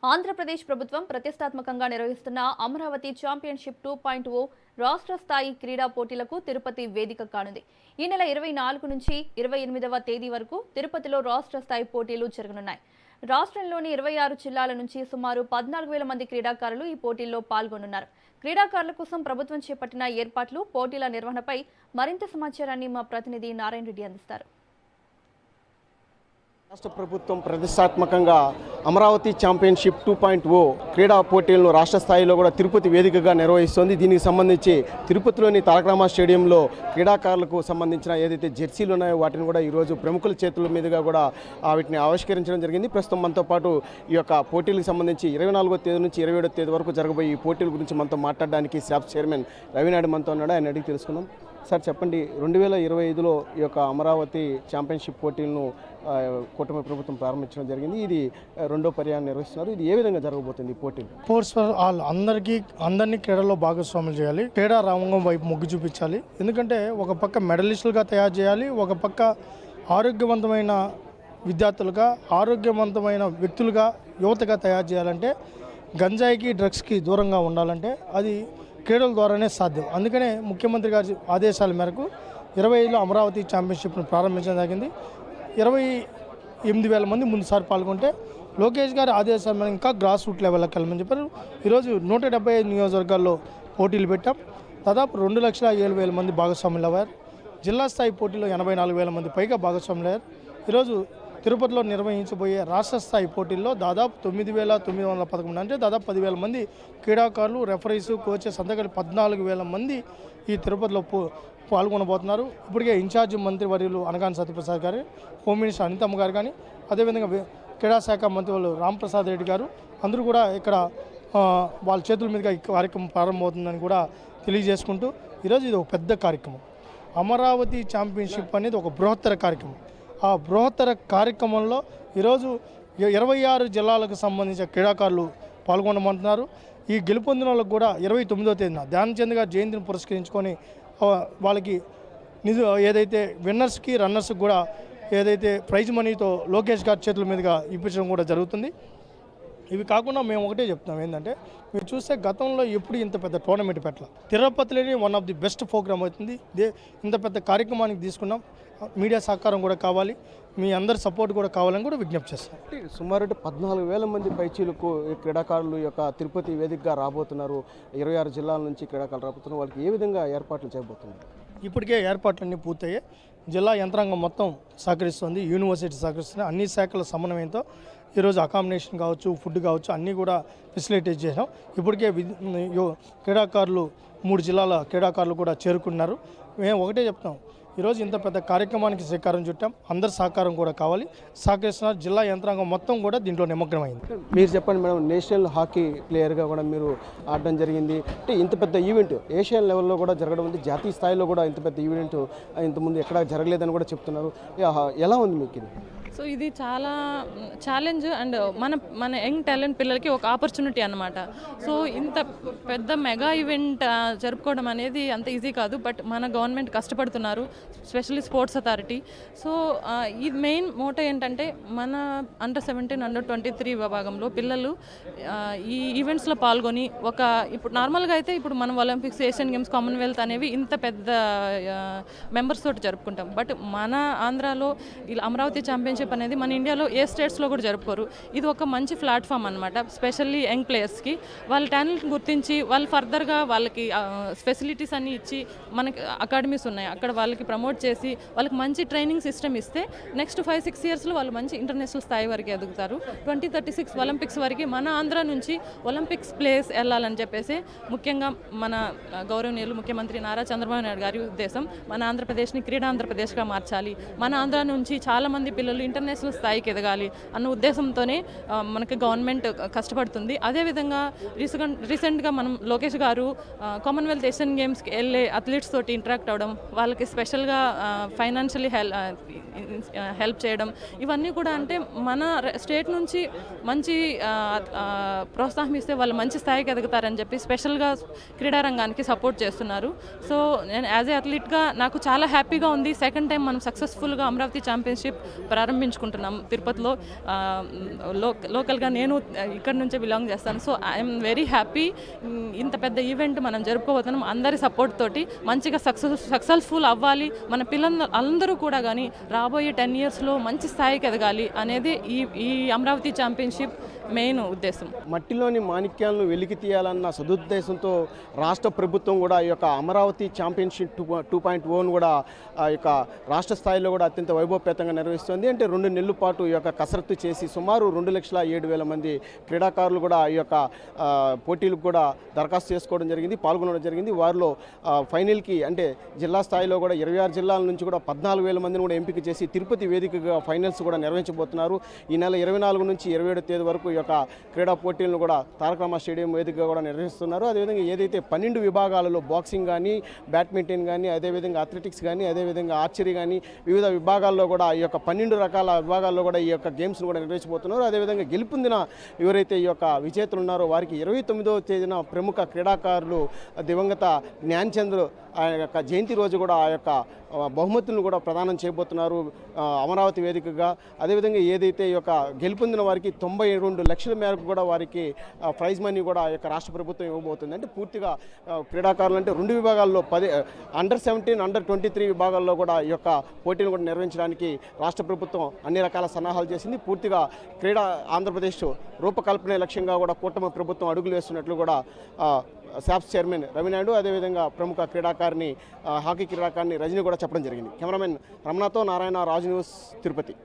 ఆంధ్రప్రదేశ్ ప్రభుత్వం ప్రతిష్టాత్మకంగా నిర్వహిస్తున్న అమరావతి ఛాంపియన్షిప్ 2.0 రాష్ట్ర స్థాయి క్రీడా పోటీలకు తిరుపతి వేదిక కానుంది. ఈ నెల 24 నుంచి 28వ తేదీ వరకు తిరుపతిలో రాష్ట్ర స్థాయి పోటీలు జరగనున్నాయి. రాష్ట్రంలోని 26 జిల్లాల నుంచి సుమారు 14,000 మంది క్రీడాకారులు ఈ పోటీల్లో పాల్గొనున్నారు. క్రీడాకారుల కోసం ప్రభుత్వం చేపట్టిన ఏర్పాట్లు, పోటీల నిర్వహణపై మరింత సమాచారాన్ని మా ప్రతినిధి నారాయణ రెడ్డి అందిస్తారు. రాష్ట్ర ప్రభుత్వం ప్రతిష్టాత్మకంగా అమరావతి ఛాంపియన్షిప్ 2.0 క్రీడా పోటీలను రాష్ట్ర స్థాయిలో కూడా తిరుపతి వేదికగా నిర్వహిస్తోంది. దీనికి సంబంధించి తిరుపతిలోని తారకరామ స్టేడియంలో క్రీడాకారులకు సంబంధించిన ఏదైతే జెర్సీలు ఉన్నాయో వాటిని కూడా ఈరోజు ప్రముఖుల చేతుల మీదుగా కూడా వీటిని ఆవిష్కరించడం జరిగింది. ప్రస్తుతం మనతో పాటు ఈ యొక్క పోటీలకు సంబంధించి 24వ తేదీ నుంచి 27వ తేదీ వరకు జరగబోయే ఈ పోటీల గురించి మనతో మాట్లాడడానికి SAP చైర్మన్ రవినాయుడు మనతో ఉన్నాడు. ఆయన అడిగి తెలుసుకుందాం. సార్ చెప్పండి, 2025లో ఈ యొక్క అమరావతి ఛాంపియన్షిప్ పోటీలను కూటమి ప్రభుత్వం ప్రారంభించడం జరిగింది. ఇది రెండో పర్యాయం నిర్వహిస్తున్నారు. ఇది ఏ విధంగా జరగబోతుంది ఈ పోటీలు? స్పోర్ట్స్ ఫర్ ఆల్, అందరినీ క్రీడల్లో భాగస్వాములు చేయాలి. క్రీడా రంగం వైపు మొగ్గు చూపించాలి. ఎందుకంటే ఒక పక్క మెడలిస్టులుగా తయారు చేయాలి, ఒక పక్క ఆరోగ్యవంతమైన విద్యార్థులుగా, ఆరోగ్యవంతమైన వ్యక్తులుగా, యువతగా తయారు చేయాలంటే గంజాయికి, డ్రగ్స్కి దూరంగా ఉండాలంటే అది క్రీడల ద్వారానే సాధ్యం. అందుకనే ముఖ్యమంత్రి గారి ఆదేశాల మేరకు 25లో అమరావతి ఛాంపియన్షిప్ను ప్రారంభించడం జరిగింది. 28,000 మంది ముందుసారి పాల్గొంటే లోకేష్ గారి ఆదేశాల మేరకు ఇంకా గ్రాస్ రూట్ లెవెల్కి వెళ్ళమని చెప్పారు. ఈరోజు 175 నియోజకవర్గాల్లో పోటీలు పెట్టాం. దాదాపు 2,07,000 మంది భాగస్వాములు అయ్యారు. జిల్లా స్థాయి పోటీలో 84,000 మంది పైగా భాగస్వాములు అయ్యారు. ఈరోజు తిరుపతిలో నిర్వహించబోయే రాష్ట్ర స్థాయి పోటీల్లో దాదాపు 9,911 అంటే దాదాపు 10,000 మంది క్రీడాకారులు, రెఫరీస్, కోచెస్ అంతా కలిపి 14,000 మంది ఈ తిరుపతిలో పాల్గొనబోతున్నారు. ఇప్పటికే ఇన్ఛార్జి మంత్రి వర్యులు అనగాని సత్యప్రసాద్ గారు, హోమ్ మినిస్టర్ అనితమ్మ గారు కానీ, అదేవిధంగా క్రీడా శాఖ మంత్రి వాళ్ళు రాంప్రసాద్ రెడ్డి గారు అందరూ కూడా ఇక్కడ వాళ్ళ చేతుల మీదుగా ఈ కార్యక్రమం ప్రారంభమవుతుందని కూడా తెలియజేసుకుంటూ ఈరోజు ఇది ఒక పెద్ద కార్యక్రమం. అమరావతి ఛాంపియన్షిప్ అనేది ఒక బృహత్తర కార్యక్రమం. ఆ బృహత్తర కార్యక్రమంలో ఈరోజు 26 జిల్లాలకు సంబంధించిన క్రీడాకారులు పాల్గొనమంటున్నారు. ఈ గెలుపొందిన వాళ్ళకు కూడా 29వ తేదీన ధ్యానచంద్ గారి జయంతిని పురస్కరించుకొని వాళ్ళకి ఏదైతే విన్నర్స్కి, రన్నర్స్కి కూడా ఏదైతే ప్రైజ్ మనీతో లోకేష్ గారి చేతుల మీదుగా ఇప్పించడం కూడా జరుగుతుంది. ఇవి కాకుండా మేము ఒకటే చెప్తాం, ఏంటంటే మీరు చూస్తే గతంలో ఎప్పుడు ఇంత పెద్ద టోర్నమెంట్ పెట్టాల. తిరుపతిలోనే one of the best program అవుతుంది. ఇంత పెద్ద కార్యక్రమానికి తీసుకున్నాం. మీడియా సహకారం కూడా కావాలి, మీ అందరి సపోర్ట్ కూడా కావాలని కూడా విజ్ఞప్తి చేస్తాం. సుమారు 14,000 మంది పైచీలకు క్రీడాకారులు యొక్క తిరుపతి వేదికగా రాబోతున్నారు. 26 జిల్లాల నుంచి క్రీడాకారులు రాబోతున్నారు. వాళ్ళకి ఏ విధంగా ఏర్పాట్లు చేయబోతున్నారు? ఇప్పటికే ఏర్పాట్లన్నీ పూర్తయ్యాయి. జిల్లా యంత్రాంగం మొత్తం సహకరిస్తుంది, యూనివర్సిటీ సహకరిస్తుంది. అన్ని శాఖల సమన్వయంతో ఈరోజు అకామిడేషన్ కావచ్చు, ఫుడ్ కావచ్చు అన్నీ కూడా ఫెసిలిటేట్ చేసాం. ఇప్పటికే క్రీడాకారులు 3 జిల్లాల క్రీడాకారులు కూడా చేరుకున్నారు. మేము ఒకటే చెప్తాం, ఈరోజు ఇంత పెద్ద కార్యక్రమానికి శ్రీకారం చుట్టాం. అందరి సహకారం కూడా కావాలి, సహకరిస్తున్నారు. జిల్లా యంత్రాంగం మొత్తం కూడా దీంట్లో నిమగ్నమైంది. మీరు చెప్పండి మేడం, నేషనల్ హాకీ ప్లేయర్గా కూడా మీరు ఆడడం జరిగింది. అంటే ఇంత పెద్ద ఈవెంట్ ఏషియన్ లెవెల్లో కూడా జరగడం ఉంది, జాతీయ స్థాయిలో కూడా ఇంత పెద్ద ఈవెంట్ ఇంతకుముందు ఎక్కడా జరగలేదని కూడా చెప్తున్నారు. ఎలా ఉంది మీకు ఇది? సో ఇది చాలా ఛాలెంజ్ అండ్ మన యంగ్ టాలెంట్ పిల్లలకి ఒక ఆపర్చునిటీ అన్నమాట. సో ఇంత పెద్ద మెగా ఈవెంట్ జరుపుకోవడం అనేది అంత ఈజీ కాదు. బట్ మన గవర్నమెంట్ కష్టపడుతున్నారు, స్పెషల్లీ స్పోర్ట్స్ అథారిటీ. సో ఈ మెయిన్ మోటో ఏంటంటే మన అండర్-17, అండర్-23 విభాగంలో పిల్లలు ఈ ఈవెంట్స్లో పాల్గొని ఇప్పుడు నార్మల్గా అయితే ఇప్పుడు మనం ఒలింపిక్స్, ఏషియన్ గేమ్స్, కామన్వెల్త్ అనేవి ఇంత పెద్ద మెంబర్స్ తోటి జరుపుకుంటాం. బట్ మన ఆంధ్రాలో ఇలా అమరావతి ఛాంపియన్షిప్ అనేది మన ఇండియాలో ఏ స్టేట్స్లో కూడా జరుపుకోరు. ఇది ఒక మంచి ప్లాట్ఫామ్ అనమాట. స్పెషల్లీ యంగ్ ప్లేయర్స్కి వాళ్ళ టాలెంట్ గుర్తించి వాళ్ళు ఫర్దర్గా వాళ్ళకి ఫెసిలిటీస్ అన్నీ ఇచ్చి, మనకి అకాడమీస్ ఉన్నాయి అక్కడ వాళ్ళకి ప్రమోట్ చేసి వాళ్ళకి మంచి ట్రైనింగ్ సిస్టమ్ ఇస్తే నెక్స్ట్ 5-6 ఇయర్స్లో వాళ్ళు మంచి ఇంటర్నేషనల్ స్థాయి వరకు ఎదుగుతారు. 2036 ఒలింపిక్స్ వరకు మన ఆంధ్ర నుంచి ఒలింపిక్స్ ప్లేస్ వెళ్ళాలని చెప్పేసి ముఖ్యంగా మన గౌరవనీయులు ముఖ్యమంత్రి నారా చంద్రబాబు నాయుడు గారి ఉద్దేశం. మన ఆంధ్రప్రదేశ్ని క్రీడా ఆంధ్రప్రదేశ్గా మార్చాలి, మన ఆంధ్ర నుంచి చాలామంది పిల్లలు ఇంటర్నేషనల్ స్థాయికి ఎదగాలి అన్న ఉద్దేశంతోనే మనకి గవర్నమెంట్ కష్టపడుతుంది. అదేవిధంగా రీసెంట్గా మనం లోకేష్ గారు కామన్వెల్త్, ఏషియన్ గేమ్స్కి వెళ్ళే అథ్లీట్స్ తోటి ఇంటరాక్ట్ అవ్వడం, వాళ్ళకి స్పెషల్గా ఫైనాన్షియలీ హెల్ప్ చేయడం, ఇవన్నీ కూడా అంటే మన స్టేట్ నుంచి మంచి ప్రోత్సాహం ఇస్తే వాళ్ళు మంచి స్థాయికి ఎదుగుతారని చెప్పి స్పెషల్గా క్రీడారంగానికి సపోర్ట్ చేస్తున్నారు. సో నేను యాజ్ ఏ అథ్లీట్గా నాకు చాలా హ్యాపీగా ఉంది. సెకండ్ టైం మనం సక్సెస్ఫుల్గా అమరావతి ఛాంపియన్షిప్ ప్రారంభించాం. ప్రారంభించుకుంటున్నాం తిరుపతిలో. లోకల్గా నేను ఇక్కడ నుంచే బిలాంగ్ చేస్తాను. So I'm very happy. ఇంత పెద్ద ఈవెంట్ మనం జరుపుకోబోతున్నాం. అందరి సపోర్ట్ తోటి మంచిగా సక్సెస్ఫుల్ అవ్వాలి. మన పిల్లలు అందరూ కూడా కానీ రాబోయే 10 yearsలో మంచి స్థాయికి ఎదగాలి అనేది ఈ అమరావతి ఛాంపియన్షిప్ మెయిన్ ఉద్దేశం. మట్టిలోని మాణిక్యాలను వెలికి తీయాలన్న సదుద్దేశంతో రాష్ట్ర ప్రభుత్వం కూడా ఈ యొక్క అమరావతి ఛాంపియన్షిప్ 2.0ను కూడా ఆ యొక్క రాష్ట్ర స్థాయిలో కూడా అత్యంత వైభవపేతంగా నిర్వహిస్తుంది. అంటే 2 నెలల పాటు ఈ యొక్క కసరత్తు చేసి సుమారు 2,07,000 మంది క్రీడాకారులు కూడా ఈ యొక్క పోటీలకు కూడా దరఖాస్తు చేసుకోవడం జరిగింది, పాల్గొనడం జరిగింది. వారిలో ఫైనల్కి అంటే జిల్లా స్థాయిలో కూడా 26 జిల్లాల నుంచి కూడా 14,000 మందిని కూడా ఎంపిక చేసి తిరుపతి వేదికగా ఫైనల్స్ కూడా నిర్వహించబోతున్నారు. ఈ నెల 24 నుంచి 27 తేదీ వరకు ఈ యొక్క క్రీడా పోటీలను కూడా తారక రామారావు స్టేడియం వేదికగా కూడా నిర్వహిస్తున్నారు. అదేవిధంగా ఏదైతే 12 విభాగాలలో బాక్సింగ్ కానీ, బ్యాడ్మింటన్ కానీ, అదేవిధంగా అథ్లెటిక్స్ కానీ, అదేవిధంగా ఆర్చరీ కానీ వివిధ విభాగాల్లో కూడా ఈ యొక్క 12 రకాల విభాగాల్లో కూడా ఈ యొక్క గేమ్స్ను కూడా నిర్వహించబోతున్నారు. అదేవిధంగా గెలుపొందిన ఎవరైతే ఈ యొక్క విజేతలు ఉన్నారో వారికి 29వ తేదీన ప్రముఖ క్రీడాకారులు దివంగత జ్ఞాన్ చంద్ర ఆ యొక్క జయంతి రోజు కూడా ఆ యొక్క బహుమతులను కూడా ప్రదానం చేయబోతున్నారు అమరావతి వేదికగా. అదేవిధంగా ఏదైతే ఈ యొక్క గెలుపొందిన వారికి 92 లక్షల మేరకు కూడా వారికి ప్రైజ్ మనీ కూడా ఈ యొక్క రాష్ట్ర ప్రభుత్వం ఇవ్వబోతుంది. అంటే పూర్తిగా క్రీడాకారులు అంటే 2 విభాగాల్లో అండర్ 17, అండర్ 23 విభాగాల్లో కూడా ఈ యొక్క పోటీలు కూడా నిర్వహించడానికి రాష్ట్ర ప్రభుత్వం అన్ని రకాల సన్నాహాలు చేసింది. పూర్తిగా ఆంధ్రప్రదేశ్ రూపకల్పనే లక్ష్యంగా కూడా కూటమి ప్రభుత్వం అడుగులు వేస్తున్నట్లు కూడా శాప్స్ చైర్మన్ రవినాయుడు, అదేవిధంగా ప్రముఖ క్రీడాకారిణి హాకీ క్రీడాకారిణి రజని కూడా చెప్పడం జరిగింది. కెమెరామెన్ రమణతో నారాయణ, రాజు న్యూస్, తిరుపతి.